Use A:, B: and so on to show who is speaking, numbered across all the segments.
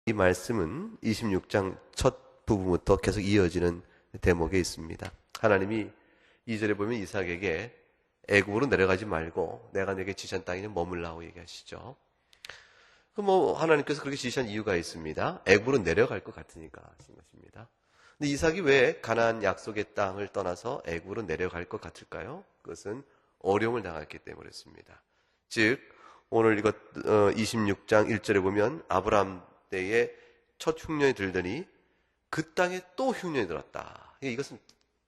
A: 이 말씀은 26장 첫 부분부터 계속 이어지는 대목에 있습니다. 하나님이 2절에 보면 이삭에게 애굽으로 내려가지 말고 내가 내게 지시한 땅에 머물라고 얘기하시죠. 하나님께서 그렇게 지시한 이유가 있습니다. 애굽으로 내려갈 것 같으니까 하신 것입니다. 근데 이삭이 왜 가나안 약속의 땅을 떠나서 애굽으로 내려갈 것 같을까요? 그것은 어려움을 당했기 때문이었습니다. 즉 오늘 이것 26장 1절에 보면 아브라함 때에 첫 흉년이 들더니 그 땅에 또 흉년이 들었다. 이것은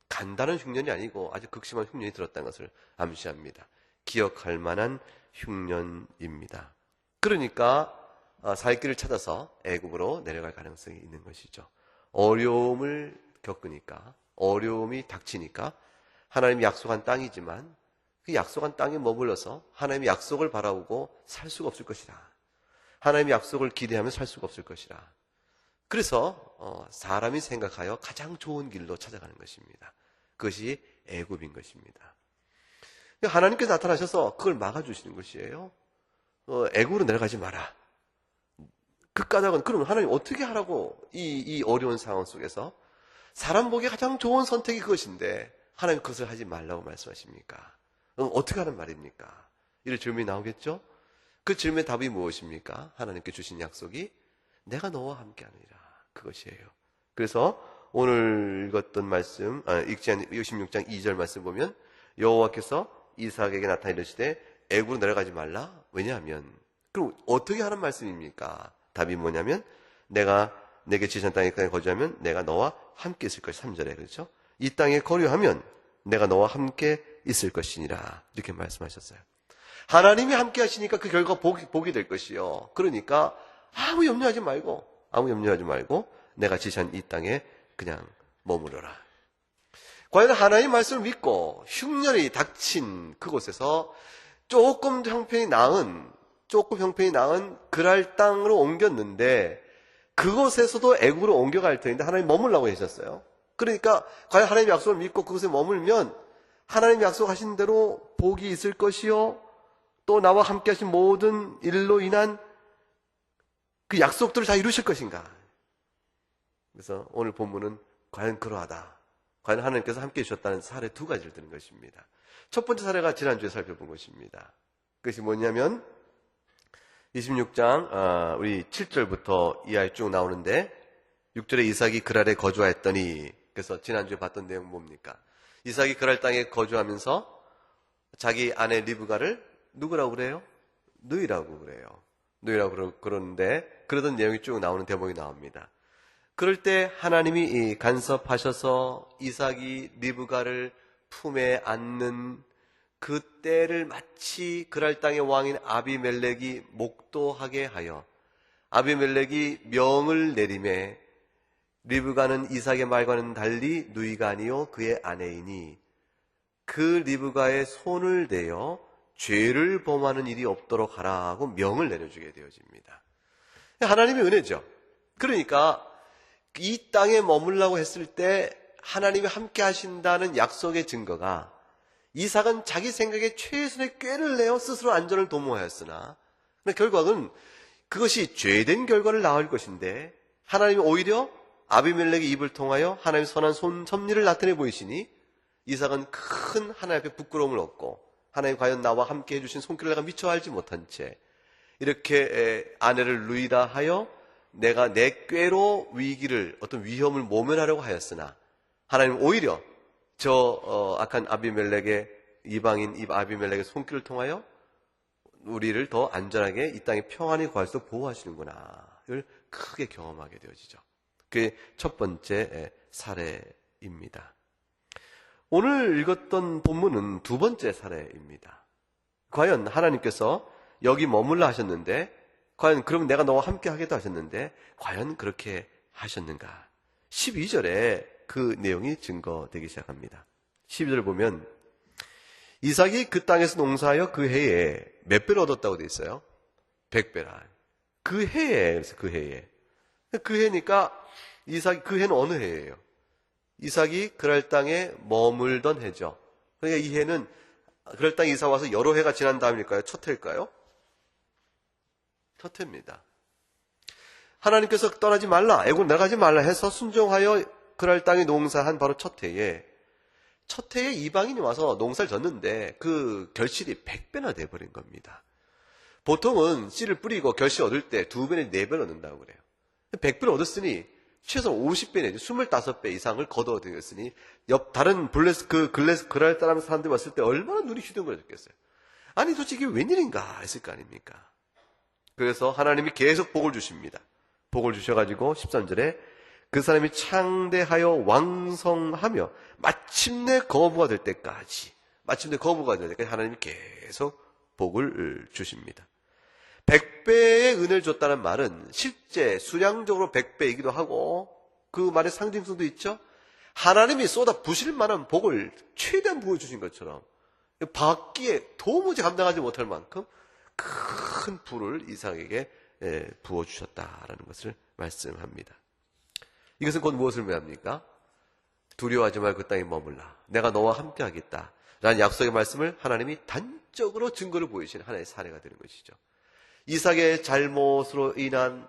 A: 간단한 흉년이 아니고 아주 극심한 흉년이 들었다는 것을 암시합니다. 기억할 만한 흉년입니다. 그러니까 살 길을 찾아서 애굽으로 내려갈 가능성이 있는 것이죠. 어려움을 겪으니까, 어려움이 닥치니까 하나님이 약속한 땅이지만 그 약속한 땅에 머물러서 하나님의 약속을 바라보고 살 수가 없을 것이다. 하나님의 약속을 기대하며 살 수가 없을 것이다. 그래서 사람이 생각하여 가장 좋은 길로 찾아가는 것입니다. 그것이 애굽인 것입니다. 하나님께서 나타나셔서 그걸 막아주시는 것이에요. 애굽으로 내려가지 마라. 그 까닭은 그럼 하나님 어떻게 하라고 이 어려운 상황 속에서 사람 보기에 가장 좋은 선택이 그것인데 하나님 그것을 하지 말라고 말씀하십니까? 어떻게 하는 말입니까? 이런 질문이 나오겠죠? 그 질문의 답이 무엇입니까? 하나님께 주신 약속이 내가 너와 함께하느니라. 그것이에요. 그래서 오늘 읽었던 말씀, 26장 2절 말씀 보면 여호와께서 이삭에게 나타나 이르시되 애굽으로 내려가지 말라. 왜냐하면 그럼 어떻게 하는 말씀입니까? 답이 뭐냐면 내가 내게 지시한 땅에 거주하면 내가 너와 함께 있을 것이 3절에 그렇죠? 이 땅에 거류하면 내가 너와 함께 있을 것이니라. 이렇게 말씀하셨어요. 하나님이 함께 하시니까 그 결과가 복이 될 것이요. 그러니까 아무 염려하지 말고 내가 지시한 이 땅에 그냥 머무르라. 과연 하나님의 말씀을 믿고 흉년이 닥친 그곳에서 조금 형편이 나은 그랄 땅으로 옮겼는데 그곳에서도 애굽으로 옮겨갈 터인데 하나님 머물라고 하셨어요. 그러니까 과연 하나님의 약속을 믿고 그곳에 머물면 하나님이 약속하신 대로 복이 있을 것이요 또 나와 함께 하신 모든 일로 인한 그 약속들을 다 이루실 것인가. 그래서 오늘 본문은 과연 그러하다. 과연 하나님께서 함께 해주셨다는 사례 두 가지를 드는 것입니다. 첫 번째 사례가 지난주에 살펴본 것입니다. 그것이 뭐냐면 26장 우리 7절부터 이하에 쭉 나오는데 6절에 이삭이 그랄에 거주하였더니 그래서 지난주에 봤던 내용 뭡니까? 이삭이 그랄 땅에 거주하면서 자기 아내 리브가를 누구라고 그래요? 누이라고 그래요. 누이라고 그러는데 그러던 내용이 쭉 나오는 대목이 나옵니다. 그럴 때 하나님이 간섭하셔서 이삭이 리브가를 품에 안는 그 때를 마치 그랄 땅의 왕인 아비멜렉이 목도하게 하여 아비멜렉이 명을 내림에 리브가는 이삭의 말과는 달리 누이가 아니요 그의 아내이니 그 리브가의 손을 대어 죄를 범하는 일이 없도록 하라고 명을 내려주게 되어집니다. 하나님의 은혜죠. 그러니까 이 땅에 머물라고 했을 때 하나님이 함께 하신다는 약속의 증거가 이삭은 자기 생각에 최선의 꾀를 내어 스스로 안전을 도모하였으나 결과는 그것이 죄된 결과를 낳을 것인데 하나님이 오히려 아비멜렉의 입을 통하여 하나님의 선한 섭리를 나타내 보이시니 이삭은 큰 하나님 앞에 부끄러움을 얻고 하나님 과연 나와 함께 해주신 손길을 내가 미처 알지 못한 채 이렇게 아내를 누이다 하여 내가 내 꾀로 위기를 어떤 위험을 모면하려고 하였으나 하나님 오히려 저 악한 아비멜렉의 이방인 아비멜렉의 손길을 통하여 우리를 더 안전하게 이 땅에 평안히 구할 수 있도록 보호하시는구나. 이걸 크게 경험하게 되어지죠. 그게 첫 번째 사례입니다. 오늘 읽었던 본문은 두 번째 사례입니다. 과연 하나님께서 여기 머물라 하셨는데 과연 그럼 내가 너와 함께 하겠다 하셨는데 과연 그렇게 하셨는가? 12절에 그 내용이 증거되기 시작합니다. 12절을 보면 이삭이 그 땅에서 농사하여 그 해에 몇 배를 얻었다고 되어 있어요? 100배라. 그 해에, 그래서 그 해에. 그 해니까 이삭이 그 해는 어느 해예요? 이삭이 그랄 땅에 머물던 해죠. 그러니까 이 해는 그랄 땅에 이삭 와서 여러 해가 지난 다음일까요? 첫 해일까요? 첫 해입니다. 하나님께서 떠나지 말라, 애굽 나가지 말라 해서 순종하여 그날 땅에 농사한 바로 첫 해에 이방인이 와서 농사를 졌는데 그 결실이 100배나 돼버린 겁니다. 보통은 씨를 뿌리고 결실 얻을 때 2배나 4배를 얻는다고 그래요. 100배를 얻었으니 최소 50배 내지 25배 이상을 거둬들였으니 다른 그랄 따라하는 사람들이 왔을 때 얼마나 눈이 휘둥그레졌겠어요. 아니 도대체 이게 웬일인가 했을 거 아닙니까? 그래서 하나님이 계속 복을 주십니다. 복을 주셔가지고 13절에 그 사람이 창대하여 왕성하며 마침내 거부가 될 때까지 하나님이 계속 복을 주십니다. 100배의 은혜를 줬다는 말은 실제 수량적으로 100배이기도 하고 그 말의 상징성도 있죠. 하나님이 쏟아 부실 만한 복을 최대한 부어주신 것처럼 받기에 도무지 감당하지 못할 만큼 큰 불을 이삭에게 부어주셨다라는 것을 말씀합니다. 이것은 곧 무엇을 의미합니까? 두려워하지 말고 그 땅에 머물라. 내가 너와 함께 하겠다. 라는 약속의 말씀을 하나님이 단적으로 증거를 보이시는 하나의 사례가 되는 것이죠. 이삭의 잘못으로 인한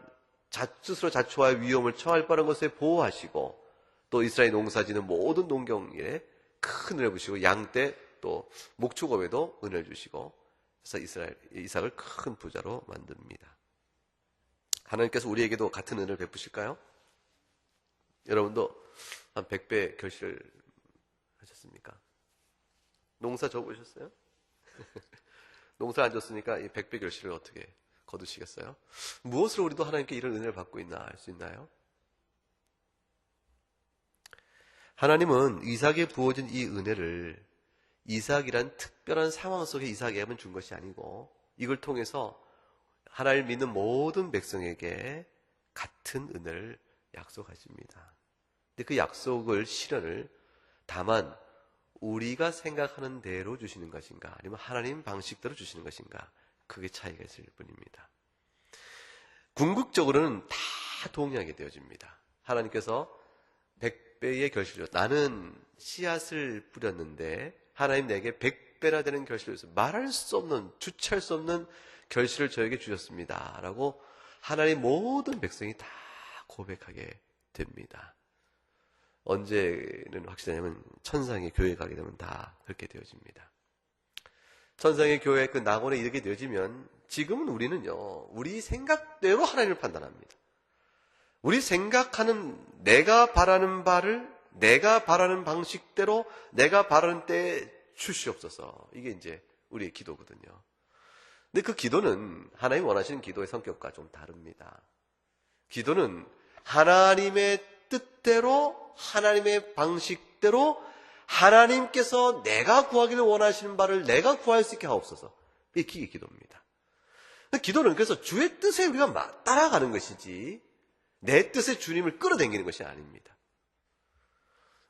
A: 스스로 자초와의 위험을 처할 뻔한 것에 보호하시고 또 이스라엘 농사지는 모든 농경일에 큰 은혜를 주시고 양떼 또 목축업에도 은혜를 주시고 그래서 이삭을 큰 부자로 만듭니다. 하나님께서 우리에게도 같은 은혜를 베푸실까요? 여러분도 한 100배 결실을 하셨습니까? 농사 져보셨어요? 농사 안 졌으니까 이 100배 결실을 어떻게 거두시겠어요? 무엇으로 우리도 하나님께 이런 은혜를 받고 있나 알 수 있나요? 하나님은 이삭에 부어진 이 은혜를 이삭이란 특별한 상황 속에 이삭에게만 준 것이 아니고 이걸 통해서 하나님을 믿는 모든 백성에게 같은 은혜를 약속하십니다. 근데 그 약속을 실현을 다만 우리가 생각하는 대로 주시는 것인가 아니면 하나님 방식대로 주시는 것인가 그게 차이가 있을 뿐입니다. 궁극적으로는 다 동의하게 되어집니다. 하나님께서 100배의 결실을 나는 씨앗을 뿌렸는데 하나님 내게 100배나 되는 결실을 줬어요. 말할 수 없는 주체할 수 없는 결실을 저에게 주셨습니다. 라고 하나님 모든 백성이 다 고백하게 됩니다. 언제는 확실하냐면 천상의 교회에 가게 되면 다 그렇게 되어집니다. 천상의 교회 그 낙원에 이르게 되어지면 지금은 우리는요 우리 생각대로 하나님을 판단합니다. 우리 생각하는 내가 바라는 바를 내가 바라는 방식대로 내가 바라는 때에 주시옵소서. 이게 이제 우리의 기도거든요. 근데 그 기도는 하나님 원하시는 기도의 성격과 좀 다릅니다. 기도는 하나님의 뜻대로 하나님의 방식대로 하나님께서 내가 구하기를 원하시는 바를 내가 구할 수 있게 하옵소서. 이게 기도입니다. 기도는 그래서 주의 뜻에 우리가 따라가는 것이지 내 뜻에 주님을 끌어당기는 것이 아닙니다.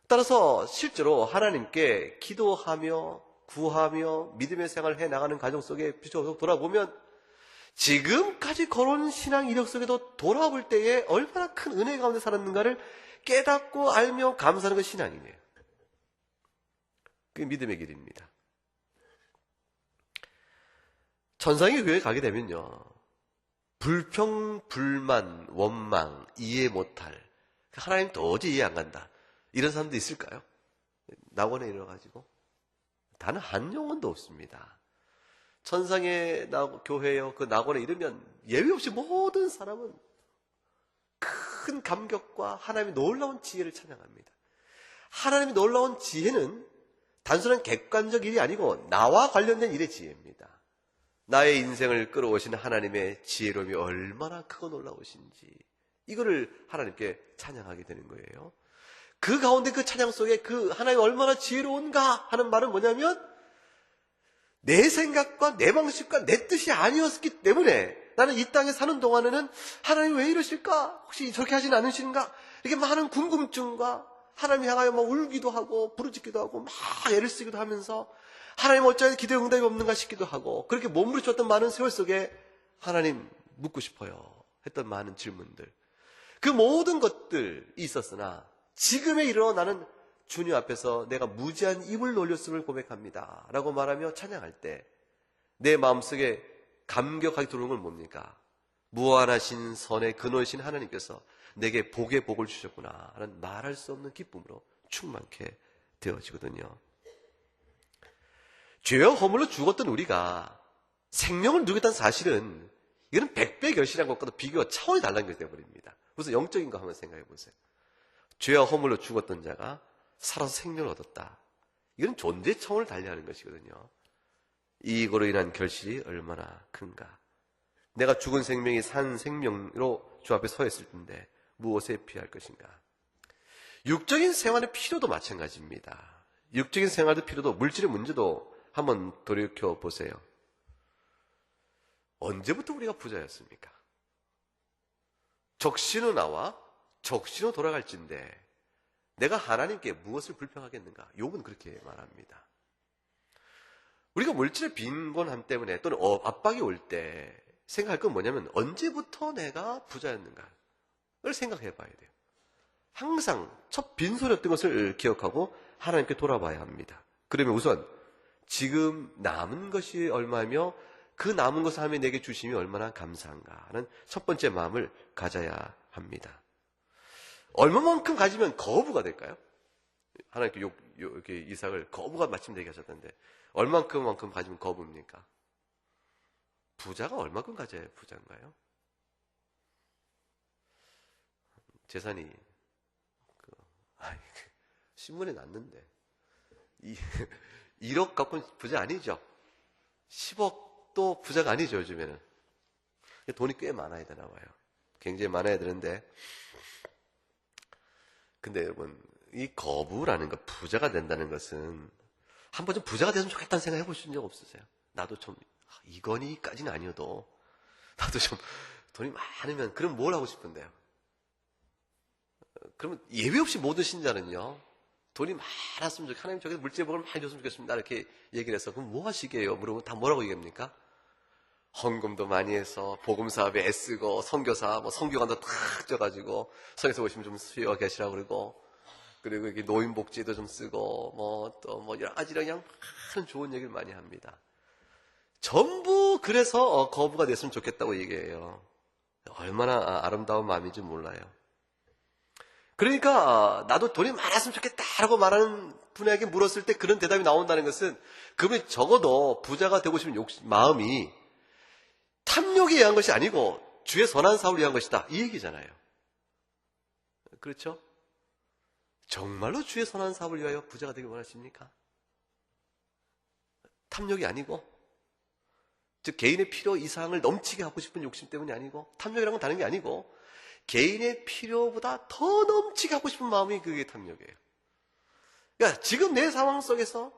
A: 따라서 실제로 하나님께 기도하며 구하며 믿음의 생활을 해나가는 가정 속에 비춰서 돌아보면 지금까지 걸어온 신앙 이력 속에도 돌아볼 때에 얼마나 큰 은혜 가운데 살았는가를 깨닫고 알며 감사하는 것이 신앙이에요. 그게 믿음의 길입니다. 천상의 교회에 가게 되면요 불평, 불만, 원망, 이해 못할 하나님 도저히 이해 안 간다 이런 사람도 있을까요? 낙원에 이르러가지고 단 한 영혼도 없습니다. 천상의 교회요 그 낙원에 이르면 예외 없이 모든 사람은 큰 감격과 하나님의 놀라운 지혜를 찬양합니다. 하나님의 놀라운 지혜는 단순한 객관적 일이 아니고 나와 관련된 일의 지혜입니다. 나의 인생을 끌어오시는 하나님의 지혜로움이 얼마나 크고 놀라우신지 이거를 하나님께 찬양하게 되는 거예요. 그 가운데 그 찬양 속에 그 하나님이 얼마나 지혜로운가 하는 말은 뭐냐면 내 생각과 내 방식과 내 뜻이 아니었기 때문에 나는 이 땅에 사는 동안에는 하나님 왜 이러실까? 혹시 저렇게 하진 않으신가? 이렇게 많은 궁금증과 하나님 향하여 막 울기도 하고 부르짖기도 하고 막 애를 쓰기도 하면서 하나님 어찌하여 기도에 응답이 없는가 싶기도 하고 그렇게 몸부림쳤던 많은 세월 속에 하나님 묻고 싶어요 했던 많은 질문들 그 모든 것들이 있었으나 지금에 이르러 나는 주님 앞에서 내가 무지한 입을 놀렸음을 고백합니다 라고 말하며 찬양할 때 내 마음속에 감격하게 들어오는 건 뭡니까? 무한하신 선의 근원이신 하나님께서 내게 복의 복을 주셨구나 하는 말할 수 없는 기쁨으로 충만케 되어지거든요. 죄와 허물로 죽었던 우리가 생명을 누리겠다는 사실은 이거는 100배 결실한 것과도 비교가 차원이 달라는 것이 되어버립니다. 그래서 영적인 거 한번 생각해 보세요. 죄와 허물로 죽었던 자가 살아서 생명을 얻었다. 이건 존재 차원을 달리하는 것이거든요. 이거로 인한 결실이 얼마나 큰가. 내가 죽은 생명이 산 생명으로 주 앞에 서 있을 텐데 무엇에 피할 것인가. 육적인 생활의 필요도 마찬가지입니다. 육적인 생활의 필요도, 물질의 문제도 한번 돌이켜 보세요. 언제부터 우리가 부자였습니까? 적신호 나와 적신호 돌아갈진데 내가 하나님께 무엇을 불평하겠는가? 욥은 그렇게 말합니다. 우리가 물질의 빈곤함 때문에 또는 압박이 올 때 생각할 건 뭐냐면 언제부터 내가 부자였는가를 생각해 봐야 돼요. 항상 첫 빈손이었던 것을 기억하고 하나님께 돌아봐야 합니다. 그러면 우선 지금 남은 것이 얼마며 그 남은 것을 하며 내게 주심이 얼마나 감사한가 하는 첫 번째 마음을 가져야 합니다. 얼마만큼 가지면 거부가 될까요? 하나님께 이렇게 이삭을 거부가 마침 되게 하셨던데 얼만큼 가지면 거부입니까? 부자가 얼마큼 가져야 부자인가요? 재산이 신문에 났는데 1억 갖고는 부자 아니죠. 10억도 부자가 아니죠. 요즘에는 돈이 꽤 많아야 되나 봐요. 굉장히 많아야 되는데, 근데 여러분 이 거부라는 것, 부자가 된다는 것은 한 번 좀 부자가 됐으면 좋겠다는 생각 해보신 적 없으세요? 나도 좀 이건희까지는 아니어도 나도 좀 돈이 많으면 그럼 뭘 하고 싶은데요? 그러면 예외 없이 모든 신자는요, 돈이 많았으면 좋겠다, 하나님 저기서 물질복을 많이 줬으면 좋겠습니다 이렇게 얘기를 해서 그럼 뭐 하시게요? 물어보면 다 뭐라고 얘기합니까? 헌금도 많이 해서 복음사업에 애쓰고 선교사 선교관도 탁 쪄가지고 성에서 오시면 좀 수여 계시라고 그러고, 그리고 이렇게 노인복지도 좀 쓰고 또 여러 가지 그냥 많은 좋은 얘기를 많이 합니다. 전부 그래서 거부가 됐으면 좋겠다고 얘기해요. 얼마나 아름다운 마음인지 몰라요. 그러니까 나도 돈이 많았으면 좋겠다라고 말하는 분에게 물었을 때 그런 대답이 나온다는 것은 그분이 적어도 부자가 되고 싶은 마음이 탐욕에 의한 것이 아니고 주의 선한 사업을 위한 것이다, 이 얘기잖아요. 그렇죠? 정말로 주의 선한 사업을 위하여 부자가 되길 원하십니까? 탐욕이 아니고, 즉 개인의 필요 이상을 넘치게 하고 싶은 욕심 때문이 아니고, 탐욕이라는 건 다른 게 아니고 개인의 필요보다 더 넘치게 하고 싶은 마음이 그게 탐욕이에요. 그러니까 지금 내 상황 속에서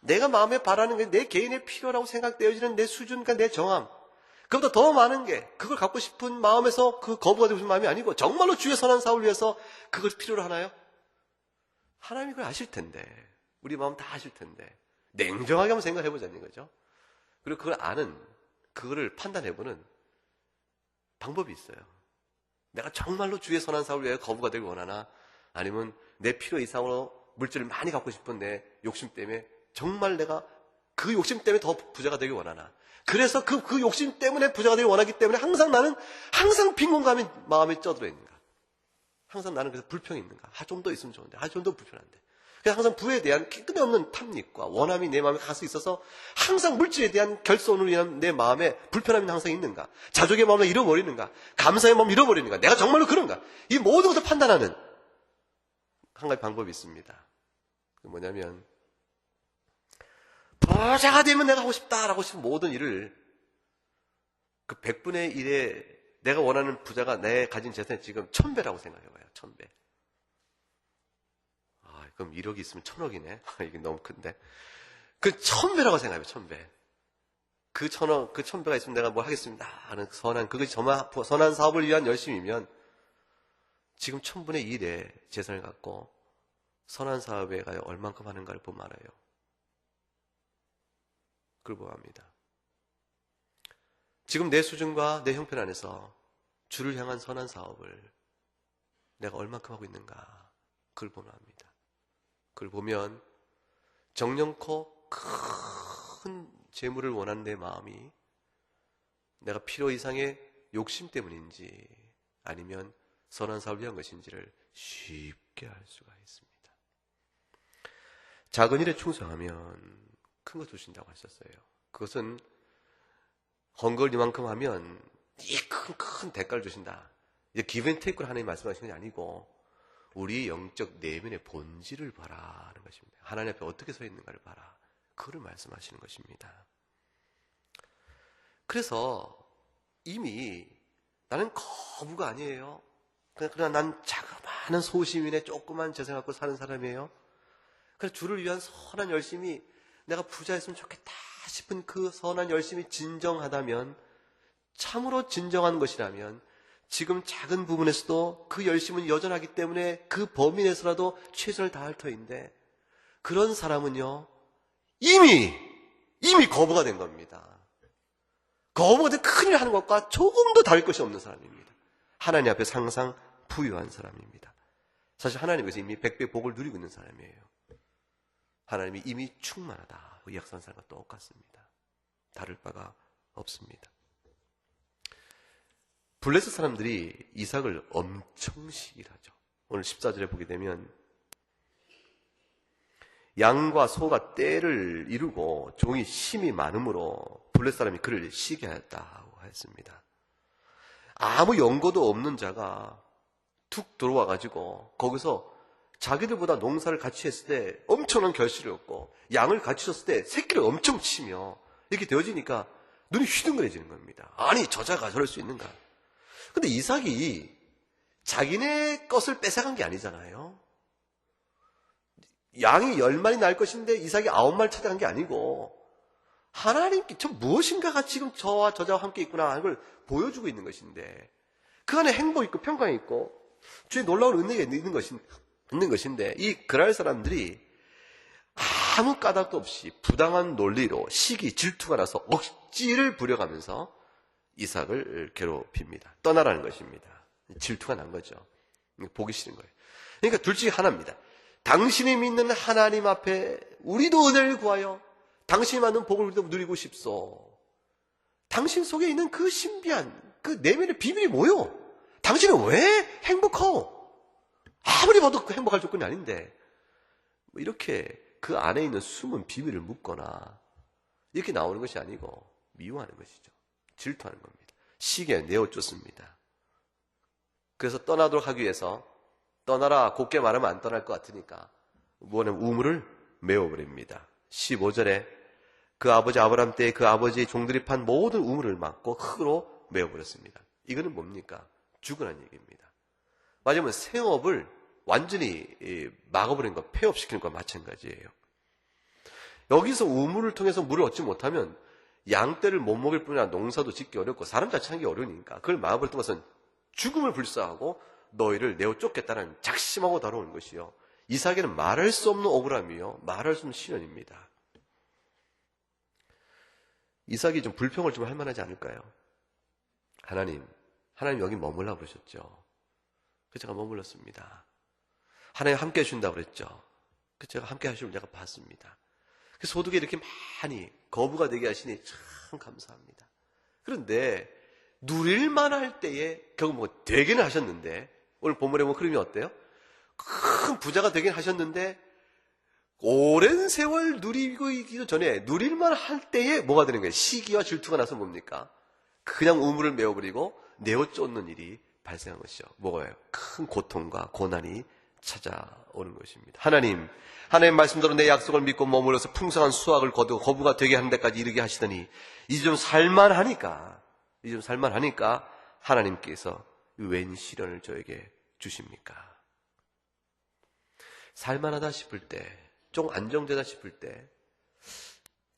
A: 내가 마음에 바라는 게 내 개인의 필요라고 생각되어지는 내 수준과 내 정함, 그보다 더 많은 게 그걸 갖고 싶은 마음에서 그 거부가 되고 싶은 마음이 아니고 정말로 주의 선한 사업을 위해서 그걸 필요로 하나요? 하나님이 그걸 아실 텐데, 우리 마음 다 아실 텐데 냉정하게 한번 생각해 보자는 거죠. 그리고 그걸 아는, 그거를 판단해보는 방법이 있어요. 내가 정말로 주의 선한 사업을 위해 거부가 되길 원하나, 아니면 내 필요 이상으로 물질을 많이 갖고 싶은 내 욕심 때문에 정말 내가 그 욕심 때문에 더 부자가 되길 원하나, 그래서 그 욕심 때문에 부자가 되길 원하기 때문에 나는 항상 빈곤감이 마음에 쪄들어 있는가, 항상 나는 그래서 불평이 있는가, 좀 더 있으면 좋은데, 좀 더 불편한데, 그래서 항상 부에 대한 끝없는 탐닉과 원함이 내 마음에 가서 있어서 항상 물질에 대한 결손으로 인한 내 마음에 불편함이 항상 있는가, 자족의 마음을 잃어버리는가, 감사의 마음을 잃어버리는가, 내가 정말로 그런가, 이 모든 것을 판단하는 한 가지 방법이 있습니다. 그게 뭐냐면, 부자가 되면 내가 하고 싶다라고 싶은 모든 일을 그 100분의 1에 내가 원하는 부자가 내 가진 재산이 지금 1000배라고 생각해봐요. 1000배. 그럼 1억이 있으면 1000억이네. 이게 너무 큰데. 그 1000배라고 생각해요. 1000배. 그 1000억, 그 1000배가 있으면 내가 뭘 하겠습니다 하는 그것이 선한 사업을 위한 열심이면 지금 1000분의 1의 재산을 갖고 선한 사업에 가요 얼만큼 하는가를 보면 알아요. 그걸 보면 압니다. 지금 내 수준과 내 형편 안에서 주를 향한 선한 사업을 내가 얼만큼 하고 있는가, 그걸 보면 압니다. 그걸 보면 정령코 큰 재물을 원하는 내 마음이 내가 필요 이상의 욕심 때문인지 아니면 선한 사업을 위한 것인지를 쉽게 알 수가 있습니다. 작은 일에 충성하면 큰 거 주신다고 하셨어요. 그것은 헌걸 이만큼 하면 이 큰 대가를 주신다. 이제 기브 앤 테이크를 하나님 말씀하시는 게 아니고 우리 영적 내면의 본질을 봐라는 것입니다. 하나님 앞에 어떻게 서 있는가를 봐라. 그걸 말씀하시는 것입니다. 그래서 이미 나는 거부가 아니에요. 그냥 난 자그마한 소시민의 조그만 재산 갖고 사는 사람이에요. 그래서 주를 위한 선한 열심이 내가 부자였으면 좋겠다 싶은 그 선한 열심이 진정하다면, 참으로 진정한 것이라면 지금 작은 부분에서도 그 열심은 여전하기 때문에 그 범위 내에서라도 최선을 다할 터인데, 그런 사람은요 이미 거부가 된 겁니다. 거부가 된 큰일 하는 것과 조금도 다를 것이 없는 사람입니다. 하나님 앞에 항상 부유한 사람입니다. 사실 하나님께서 이미 백배 복을 누리고 있는 사람이에요. 하나님이 이미 충만하다. 이 약속한 사람과 똑같습니다. 다를 바가 없습니다. 블레셋 사람들이 이삭을 엄청 시기하죠. 오늘 14절에 보게 되면 양과 소가 떼를 이루고 종이 심이 많으므로 블레셋 사람이 그를 시기하였다고 했습니다. 아무 연고도 없는 자가 툭 들어와가지고 거기서 자기들보다 농사를 같이 했을 때 엄청난 결실을 얻고 양을 같이 줬을 때 새끼를 엄청 치며 이렇게 되어지니까 눈이 휘둥그레지는 겁니다. 아니 저자가 저럴 수 있는가. 근데 이삭이 자기네 것을 뺏어간 게 아니잖아요. 양이 10마리 날 것인데 이삭이 9마리 찾아간 게 아니고 하나님께 저 무엇인가가 지금 저와 저자와 함께 있구나 하는 걸 보여주고 있는 것인데, 그 안에 행복 있고 평강이 있고 주의 놀라운 은혜가 있는 것인데, 이 그랄 사람들이 아무 까닭도 없이 부당한 논리로 시기, 질투가 나서 억지를 부려가면서 이삭을 괴롭힙니다. 떠나라는 것입니다. 질투가 난 거죠. 보기 싫은 거예요. 그러니까 둘 중에 하나입니다. 당신이 믿는 하나님 앞에 우리도 은혜를 구하여 당신이 받는 복을 우리도 누리고 싶소. 당신 속에 있는 그 신비한 그 내면의 비밀이 뭐요? 당신은 왜 행복하오? 아무리 봐도 그 행복할 조건이 아닌데, 이렇게 그 안에 있는 숨은 비밀을 묻거나 이렇게 나오는 것이 아니고 미워하는 것이죠. 질투하는 겁니다. 시기에 내어쫓습니다. 그래서 떠나도록 하기 위해서 떠나라 곱게 말하면 안 떠날 것 같으니까 뭐냐면 우물을 메워버립니다. 15절에 그 아버지 아브람 때에 그 아버지의 종들이 판 모든 우물을 막고 흙으로 메워버렸습니다. 이거는 뭡니까? 죽으라는 얘기입니다. 맞으면 생업을 완전히 막아버린 것, 폐업시키는 것과 마찬가지예요. 여기서 우물을 통해서 물을 얻지 못하면 양떼를 못 먹일 뿐이라 농사도 짓기 어렵고 사람 자체하는 게 어려우니까 그걸 막아버렸던 것은 죽음을 불사하고 너희를 내어 쫓겠다는 작심하고 다뤄오는 것이요. 이삭에는 말할 수 없는 억울함이요, 말할 수 없는 시련입니다. 이삭이 좀 불평을 좀 할 만하지 않을까요? 하나님 여기 머물라 그러셨죠. 그래서 제가 머물렀습니다. 하나님 함께 해주신다고 그랬죠. 그래서 제가 함께 하시면 제가 봤습니다. 그래서 소득에 이렇게 많이 거부가 되게 하시니 참 감사합니다. 그런데 누릴만 할 때에 결국 뭐 되기는 하셨는데, 오늘 본문에 보면 흐름이 어때요? 큰 부자가 되긴 하셨는데 오랜 세월 누리기도 전에 누릴만 할 때에 뭐가 되는 거예요? 시기와 질투가 나서 뭡니까? 그냥 우물을 메워버리고 내어 쫓는 일이 발생한 것이죠. 뭐가요? 큰 고통과 고난이 찾아오는 것입니다. 하나님 말씀대로 내 약속을 믿고 머물러서 풍성한 수확을 거두고 거부가 되게 하는 데까지 이르게 하시더니 이제 좀 살만하니까 하나님께서 웬 시련을 저에게 주십니까? 살만하다 싶을 때, 좀 안정되다 싶을 때,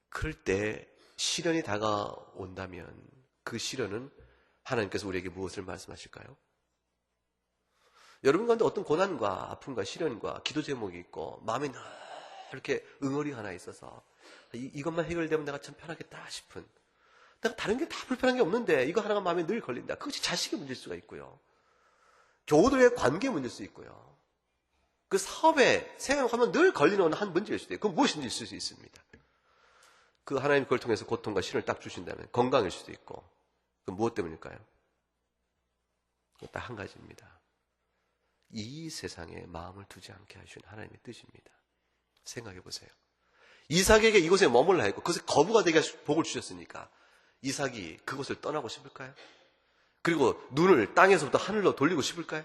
A: 그럴 때 시련이 다가온다면 그 시련은 하나님께서 우리에게 무엇을 말씀하실까요? 여러분 가운데 어떤 고난과 아픔과 시련과 기도 제목이 있고 마음에 늘 이렇게 응어리 하나 있어서 이것만 해결되면 내가 참 편하겠다 싶은, 내가 다른 게 다 불편한 게 없는데 이거 하나가 마음에 늘 걸린다. 그것이 자식의 문제일 수가 있고요, 교우들의 관계의 문제일 수 있고요, 그 사업에 생각하면 늘 걸리는 한 문제일 수도 있고, 그건 무엇인지 있을 수 있습니다. 그 하나님 그걸 통해서 고통과 시련을 딱 주신다면 건강일 수도 있고, 그 무엇 때문일까요? 딱 한 가지입니다. 이 세상에 마음을 두지 않게 하시는 하나님의 뜻입니다. 생각해 보세요. 이삭에게 이곳에 머물라 했고 그것에 거부가 되게 복을 주셨으니까 이삭이 그곳을 떠나고 싶을까요? 그리고 눈을 땅에서부터 하늘로 돌리고 싶을까요?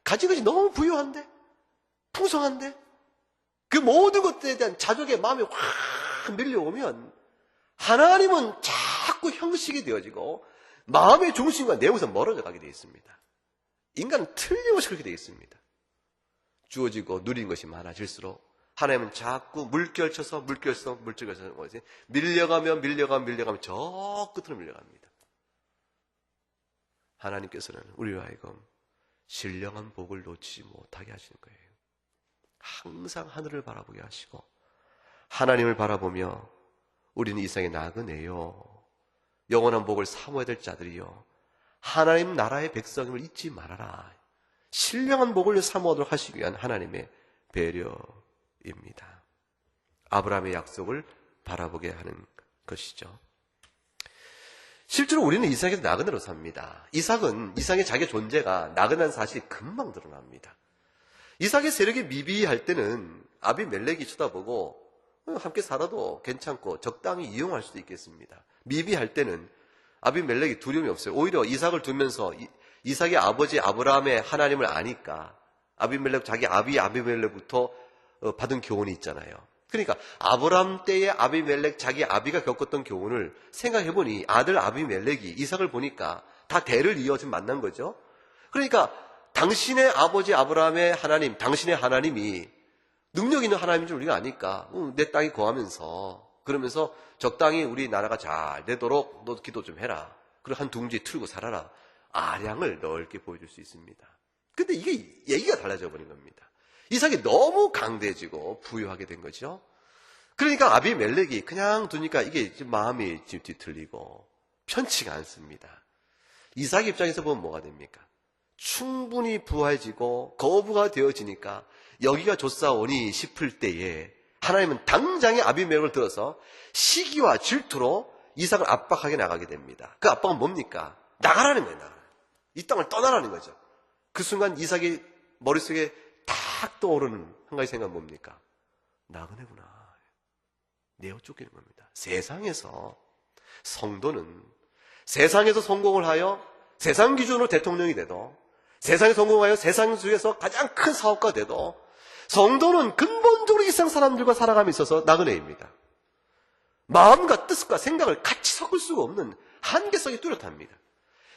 A: 가진 것이 너무 부유한데, 풍성한데, 그 모든 것들에 대한 자족의 마음이 확 밀려오면 하나님은 자꾸 형식이 되어지고 마음의 중심과 내용에서 멀어져 가게 되어 있습니다. 인간은 틀림없이 그렇게 되어 있습니다. 주어지고 누린 것이 많아질수록 하나님은 자꾸 물결쳐서 밀려가면 저 끝으로 밀려갑니다. 하나님께서는 우리로 하여금 신령한 복을 놓치지 못하게 하시는 거예요. 항상 하늘을 바라보게 하시고 하나님을 바라보며 우리는 이 세상에 나그네요. 영원한 복을 사모해야 될 자들이요. 하나님 나라의 백성임을 잊지 말아라. 신령한 복을 사모하도록 하시기 위한 하나님의 배려입니다. 아브라함의 약속을 바라보게 하는 것이죠. 실제로 우리는 이삭에서 나그네로 삽니다. 이삭의 자기 존재가 나그네한 사실이 금방 드러납니다. 이삭의 세력이 미비할 때는 아비멜렉이 쳐다보고 함께 살아도 괜찮고 적당히 이용할 수도 있겠습니다. 미비할 때는 아비멜렉이 두려움이 없어요. 오히려 이삭을 두면서 이삭의 아버지 아브라함의 하나님을 아니까 자기 아비멜렉부터 받은 교훈이 있잖아요. 그러니까 아브라함 때의 자기 아비가 겪었던 교훈을 생각해보니 아들 아비멜렉이 이삭을 보니까 다 대를 이어 지금 만난 거죠. 그러니까 당신의 아버지 아브라함의 하나님, 당신의 하나님이 능력 있는 하나님인 줄 우리가 아니까 내 땅에 거하면서 그러면서 적당히 우리 나라가 잘 되도록 너 기도 좀 해라. 그리고 한 둥지 틀고 살아라. 아량을 넓게 보여줄 수 있습니다. 근데 이게 얘기가 달라져 버린 겁니다. 이삭이 너무 강대해지고 부유하게 된 거죠. 그러니까 아비멜렉이 그냥 두니까 이게 마음이 지금 뒤틀리고 편치가 않습니다. 이삭 입장에서 보면 뭐가 됩니까? 충분히 부해지고 거부가 되어지니까 여기가 좋사오니 싶을 때에 하나님은 당장에 아비멜렉을 들어서 시기와 질투로 이삭을 압박하게 나가게 됩니다. 그 압박은 뭡니까? 나가라는 거예요. 나가라. 이 땅을 떠나라는 거죠. 그 순간 이삭의 머릿속에 탁 떠오르는 한 가지 생각은 뭡니까? 나그네구나. 내어 쫓기는 겁니다. 세상에서 성도는 세상에서 성공을 하여 세상 기준으로 대통령이 돼도 세상에 성공하여 세상 속에서 가장 큰 사업가가 돼도 성도는 근본적으로 이 세상 사람들과 살아감에 있어서 나그네입니다. 마음과 뜻과 생각을 같이 섞을 수가 없는 한계성이 뚜렷합니다.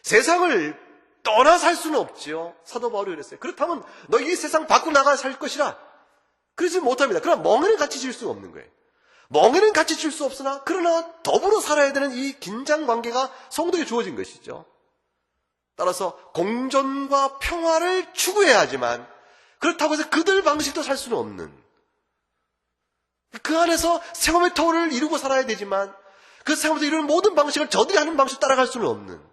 A: 세상을 떠나 살 수는 없지요. 사도 바울이 그랬어요. 그렇다면 너 이 세상 밖으로 나가 살 것이라. 그러지 못합니다. 그러나 멍에는 같이 질 수가 없는 거예요. 멍에는 같이 질 수 없으나 그러나 더불어 살아야 되는 이 긴장 관계가 성도에게 주어진 것이죠. 따라서 공존과 평화를 추구해야 하지만 그렇다고 해서 그들 방식도 살 수는 없는, 그 안에서 생업의 터를 이루고 살아야 되지만 그 생업에서 이루는 모든 방식을 저들이 하는 방식으로 따라갈 수는 없는,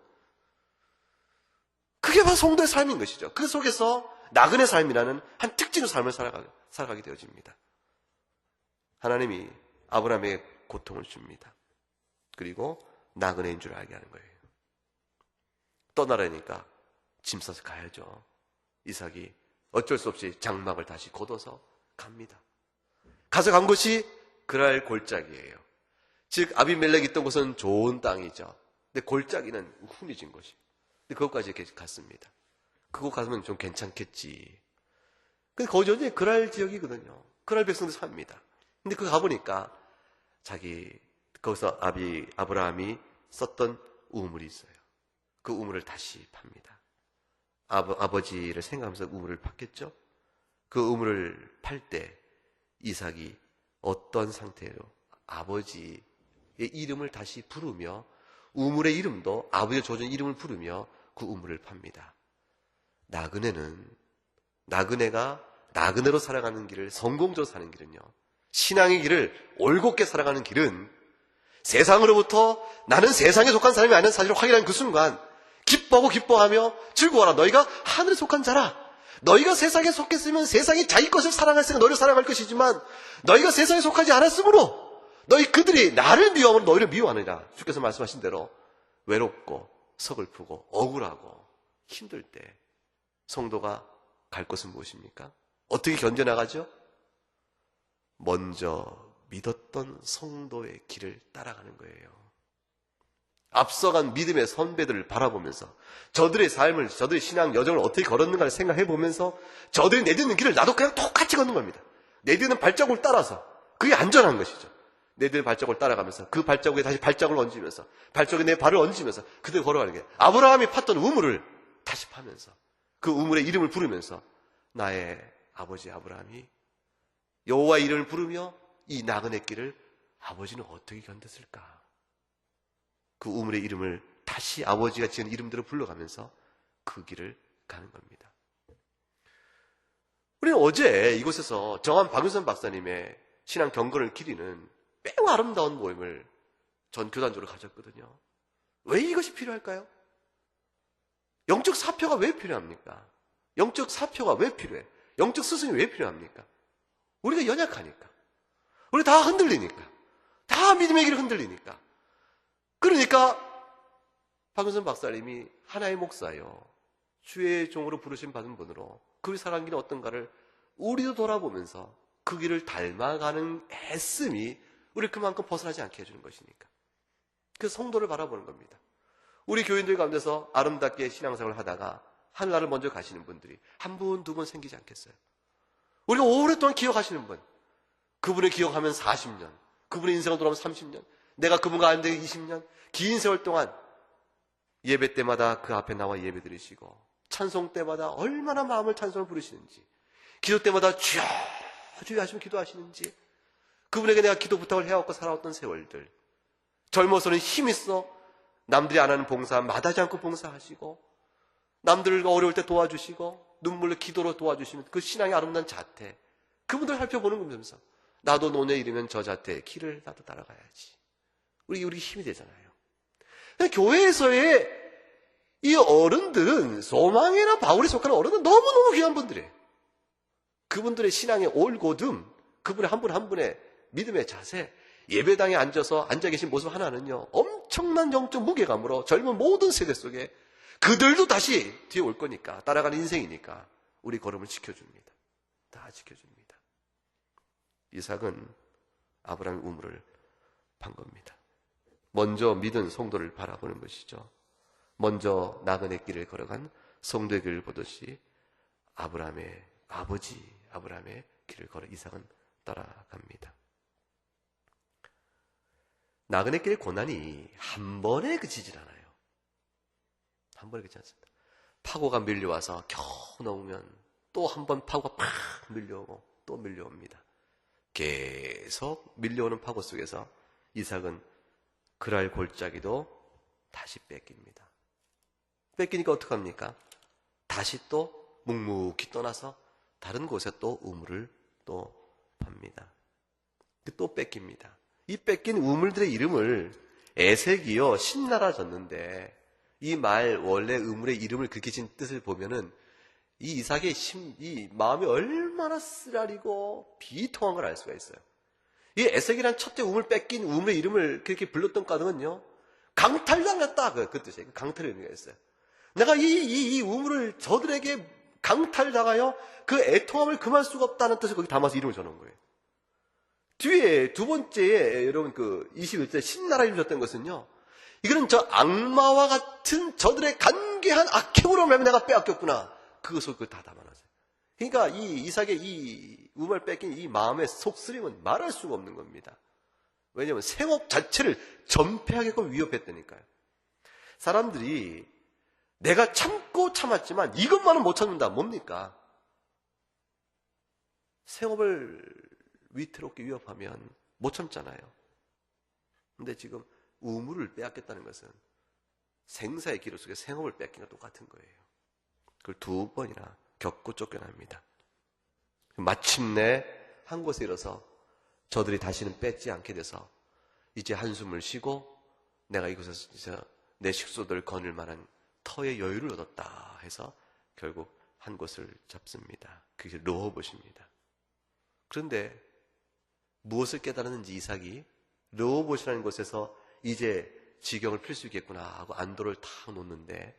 A: 그게 바로 성도의 삶인 것이죠. 그 속에서 나그네 삶이라는 한 특징의 삶을 살아가게 되어집니다. 하나님이 아브라함에게 고통을 줍니다. 그리고 나그네인 줄 알게 하는 거예요. 떠나라니까 짐 싸서 가야죠. 이삭이 어쩔 수 없이 장막을 다시 걷어서 갑니다. 가서 간 곳이 그랄 골짜기예요. 즉 아비멜렉이 있던 곳은 좋은 땅이죠. 근데 골짜기는 훈이진 곳이. 근데 그것까지 이렇게 갔습니다. 그곳 가면 좀 괜찮겠지. 근데 거기 완전히 그랄 지역이거든요. 그랄 백성들 삽니다. 근데 거기 가보니까 거기서 아브라함이 썼던 우물이 있어요. 그 우물을 다시 팝니다. 아버지를 생각하면서 우물을 팠겠죠? 그 우물을 팔 때 이삭이 어떤 상태로 아버지의 이름을 다시 부르며 우물의 이름도 아버지의 조준 이름을 부르며 그 우물을 팝니다. 나그네가 나그네로 살아가는 길을 성공적으로 사는 길은요, 신앙의 길을 올곧게 살아가는 길은 세상으로부터 나는 세상에 속한 사람이 아닌 사실을 확인한 그 순간 기뻐하며 즐거워라. 너희가 하늘에 속한 자라. 너희가 세상에 속했으면 세상이 자기 것을 사랑했으니까 너희를 사랑할 것이지만 너희가 세상에 속하지 않았으므로 그들이 나를 미워하면 너희를 미워하느니라. 주께서 말씀하신 대로 외롭고 서글프고 억울하고 힘들 때 성도가 갈 곳은 무엇입니까? 어떻게 견뎌나가죠? 먼저 믿었던 성도의 길을 따라가는 거예요. 앞서간 믿음의 선배들을 바라보면서 저들의 삶을, 저들의 신앙 여정을 어떻게 걸었는가를 생각해 보면서 저들이 내딛는 길을 나도 그냥 똑같이 걷는 겁니다. 내딛는 발자국을 따라서. 그게 안전한 것이죠. 내딛는 발자국을 따라가면서 그 발자국에 다시 발자국을 얹으면서 발자국에 내 발을 얹으면서 그대로 걸어가는 게, 아브라함이 팠던 우물을 다시 파면서 그 우물의 이름을 부르면서 나의 아버지 아브라함이 여호와의 이름을 부르며 이 나그네 길을 아버지는 어떻게 견뎠을까? 그 우물의 이름을 다시 아버지가 지은 이름대로 불러가면서 그 길을 가는 겁니다. 우리는 어제 이곳에서 정한 박윤선 박사님의 신앙 경건을 기리는 매우 아름다운 모임을 전 교단적으로 가졌거든요. 왜 이것이 필요할까요? 영적 사표가 왜 필요합니까? 영적 사표가 왜 필요해? 영적 스승이 왜 필요합니까? 우리가 연약하니까. 우리 다 흔들리니까. 다 믿음의 길을 흔들리니까. 그러니까 박윤선 박사님이 하나의 목사요, 주의 종으로 부르심 받은 분으로 그 살아간 길이 어떤가를 우리도 돌아보면서 그 길을 닮아가는 애씀이 우리를 그만큼 벗어나지 않게 해주는 것이니까. 그 성도를 바라보는 겁니다. 우리 교인들 가운데서 아름답게 신앙생활을 하다가 하늘나라를 먼저 가시는 분들이 한 분, 두 분 생기지 않겠어요? 우리가 오랫동안 기억하시는 분, 그분을 기억하면 40년, 그분의 인생을 돌아보면 30년, 내가 그분과 안 되게 20년, 긴 세월 동안 예배 때마다 그 앞에 나와 예배 드리시고, 찬송 때마다 얼마나 마음을 찬송을 부르시는지, 기도 때마다 주여 주여 하시면 기도하시는지, 그분에게 내가 기도 부탁을 해왔고 살아왔던 세월들, 젊어서는 힘있어 남들이 안 하는 봉사 마다하지 않고 봉사하시고, 남들 어려울 때 도와주시고, 눈물로 기도로 도와주시면 그 신앙의 아름다운 자태, 그분들 살펴보는 거면서 나도 노년에 이르면 저 자태의 길을 나도 따라가야지. 우리 힘이 되잖아요. 교회에서의 이 어른들은, 소망이나 바울에 속하는 어른은 너무너무 귀한 분들이에요. 그분들의 신앙의 올곧음, 그분의 한 분 한 분의 믿음의 자세, 예배당에 앉아 계신 모습 하나는요, 엄청난 영적 무게감으로 젊은 모든 세대 속에 그들도 다시 뒤에 올 거니까, 따라가는 인생이니까 우리 걸음을 지켜줍니다. 다 지켜줍니다. 이삭은 아브라함의 우물을 판 겁니다. 먼저 믿은 성도를 바라보는 것이죠. 먼저 나그네 길을 걸어간 성도의 길을 보듯이 아브라함의 아버지 아브라함의 길을 걸어 이삭은 따라갑니다. 나그네 길의 고난이 한 번에 그치질 않아요. 한 번에 그치지 않습니다. 파고가 밀려와서 겨우 넘으면 또 한 번 파고가 팍 밀려오고 또 밀려옵니다. 계속 밀려오는 파고 속에서 이삭은 그랄 골짜기도 다시 뺏깁니다. 뺏기니까 어떡합니까? 다시 또 묵묵히 떠나서 다른 곳에 또 우물을 또 팝니다. 또 뺏깁니다. 이 뺏긴 우물들의 이름을 에색이요 신나라 졌는데, 이 말 원래 우물의 이름을 그렇게 진 뜻을 보면은 이 이삭의 이 마음이 얼마나 쓰라리고 비통한 걸 알 수가 있어요. 이 에색이란 첫째 우물 뺏긴 우물의 이름을 그렇게 불렀던 까닭은요, 강탈당했다, 그 뜻이에요. 강탈의 의미가 있어요. 내가 이 우물을 저들에게 강탈당하여 그 애통함을 금할 수가 없다는 뜻을 거기 담아서 이름을 전한 거예요. 뒤에 두 번째에 여러분 그 21절 신나라 이름 줬던 것은요, 이거는 저 악마와 같은 저들의 간계한 악행으로 말하면 내가 빼앗겼구나, 그것을 다 담아놨어요. 그러니까 이 이삭의 이 우물 뺏긴 이 마음의 속쓰림은 말할 수가 없는 겁니다. 왜냐하면 생업 자체를 전폐하게끔 위협했다니까요. 사람들이 내가 참고 참았지만 이것만은 못 참는다, 뭡니까? 생업을 위태롭게 위협하면 못 참잖아요. 근데 지금 우물을 빼앗겼다는 것은 생사의 기로 속에 생업을 뺏긴 것 똑같은 거예요. 그걸 두 번이나 겪고 쫓겨납니다. 마침내 한 곳에 이르러서 저들이 다시는 뺏지 않게 돼서 이제 한숨을 쉬고 내가 이곳에서 내 식소들을 거닐 만한 터의 여유를 얻었다 해서 결국 한 곳을 잡습니다. 그게 르호봇입니다. 그런데 무엇을 깨달았는지 이삭이 르호봇이라는 곳에서 이제 지경을 필 수 있겠구나 하고 안도를 탁 놓는데,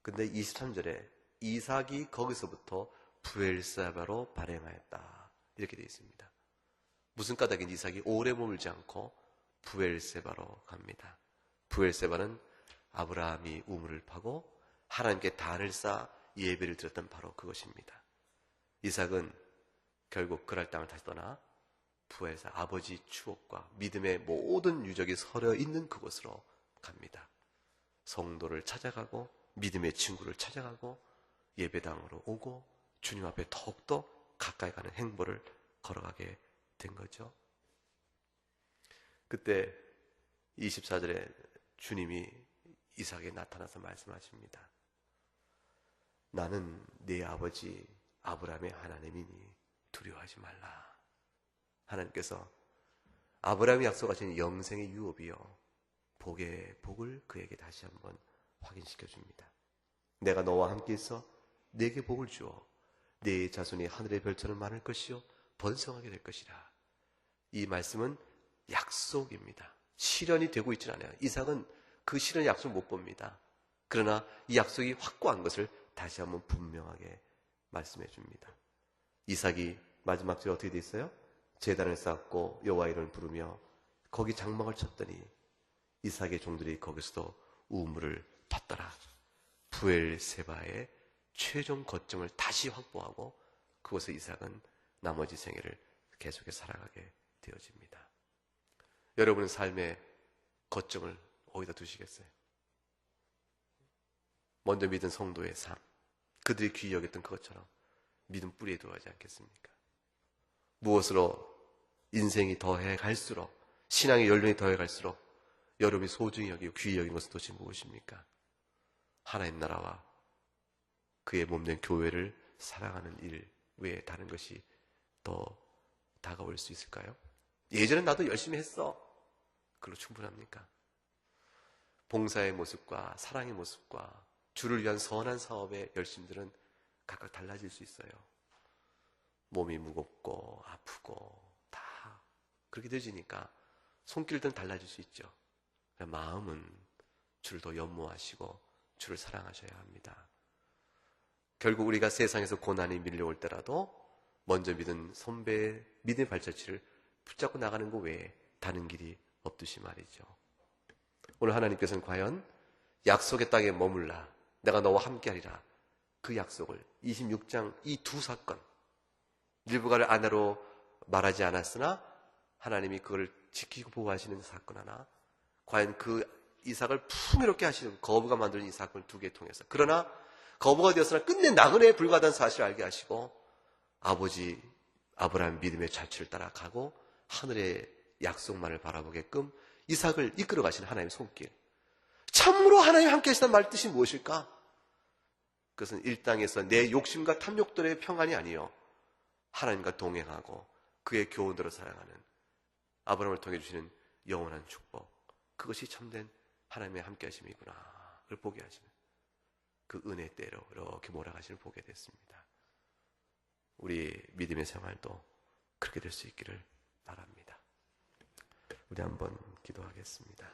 A: 근데 23절에 이삭이 거기서부터 브엘세바로 발행하였다. 이렇게 되어 있습니다. 무슨 까닭인지 이삭이 오래 머물지 않고 브엘세바로 갑니다. 브엘세바는 아브라함이 우물을 파고 하나님께 단을 쌓아 예배를 드렸던 바로 그것입니다. 이삭은 결국 그랄 땅을 다시 떠나 부엘사 아버지 추억과 믿음의 모든 유적이 서려 있는 그곳으로 갑니다. 성도를 찾아가고 믿음의 친구를 찾아가고 예배당으로 오고 주님 앞에 더욱더 가까이 가는 행보를 걸어가게 된 거죠. 그때 24절에 주님이 이삭에게 나타나서 말씀하십니다. 나는 네 아버지 아브라함의 하나님이니 두려워하지 말라. 하나님께서 아브라함이 약속하신 영생의 유업이요 복의 복을 그에게 다시 한번 확인시켜 줍니다. 내가 너와 함께 있어 네게 복을 주어 네 자손이 하늘의 별처럼 많을 것이요 번성하게 될 것이라. 이 말씀은 약속입니다. 실현이 되고 있지는 않아요. 이삭은 그 실현의 약속을 못 봅니다. 그러나 이 약속이 확고한 것을 다시 한번 분명하게 말씀해 줍니다. 이삭이 마지막 절에 어떻게 돼 있어요? 제단을 쌓고 여호와 이름을 부르며 거기 장막을 쳤더니 이삭의 종들이 거기서도 우물을 팠더라. 부엘세바의 최종 거점을 다시 확보하고 그곳에 이삭은 나머지 생애를 계속해서 살아가게 되어집니다. 여러분은 삶의 거점을 어디다 두시겠어요? 먼저 믿은 성도의 삶, 그들이 귀히 여겼던 그것처럼 믿음 뿌리에 두어가지 않겠습니까? 무엇으로 인생이 더해 갈수록, 신앙의 연륜이 더해 갈수록 여러분이 소중히 여기고 귀히 여긴 것은 도대체 무엇입니까? 하나님 나라와 그의 몸된 교회를 사랑하는 일 외에 다른 것이 더 다가올 수 있을까요? 예전엔 나도 열심히 했어. 그걸로 충분합니까? 봉사의 모습과 사랑의 모습과 주를 위한 선한 사업의 열심들은 각각 달라질 수 있어요. 몸이 무겁고 아프고 다 그렇게 되지니까 손길들은 달라질 수 있죠. 마음은 주를 더 연모하시고 주를 사랑하셔야 합니다. 결국 우리가 세상에서 고난이 밀려올 때라도 먼저 믿은 선배의 믿음의 발자취를 붙잡고 나가는 것 외에 다른 길이 없듯이 말이죠. 오늘 하나님께서는 과연 약속의 땅에 머물라 내가 너와 함께하리라 그 약속을 26장 이 두 사건 일부가를 아내로 말하지 않았으나 하나님이 그걸 지키고 보호하시는 사건 하나 과연 그 이삭을 풍요롭게 하시는 거부가 만드는 이 사건을 두 개 통해서 그러나 거부가 되었으나 끝내 나그네에 불과하다는 사실을 알게 하시고 아버지 아브라함 믿음의 자취를 따라가고 하늘의 약속만을 바라보게끔 이삭을 이끌어 가시는 하나님의 손길. 참으로 하나님 함께 하시다는 말 뜻이 무엇일까? 그것은 이 땅에서 내 욕심과 탐욕들의 평안이 아니요 하나님과 동행하고 그의 교훈대로 살아가는 아브라함을 통해 주시는 영원한 축복. 그것이 참된 하나님의 함께 하심이구나. 그걸 보게 하시는 그 은혜대로 이렇게 몰아가시는 보게 됐습니다. 우리 믿음의 생활도 그렇게 될 수 있기를 바랍니다. 우리 한번 기도하겠습니다.